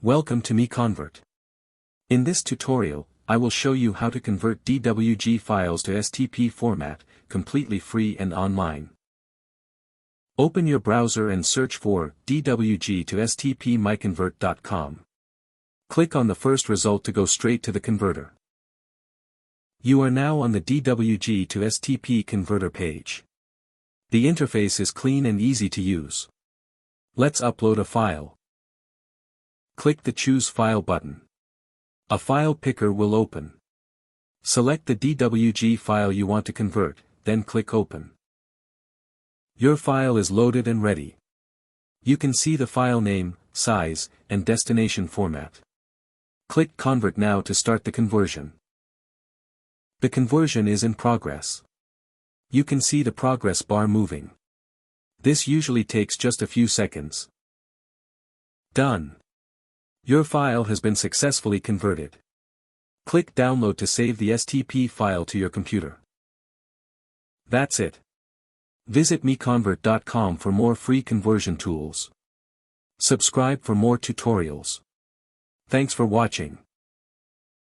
Welcome to MiConvert. In this tutorial, I will show you how to convert DWG files to STP format, completely free and online. Open your browser and search for DWG to STP MiConvert.com. Click on the first result to go straight to the converter. You are now on the DWG to STP converter page. The interface is clean and easy to use. Let's upload a file. Click the Choose File button. A file picker will open. Select the DWG file you want to convert, then click Open. Your file is loaded and ready. You can see the file name, size, and destination format. Click Convert now to start the conversion. The conversion is in progress. You can see the progress bar moving. This usually takes just a few seconds. Done. Your file has been successfully converted. Click Download to save the STP file to your computer. That's it. Visit MiConvert.com for more free conversion tools. Subscribe for more tutorials. Thanks for watching.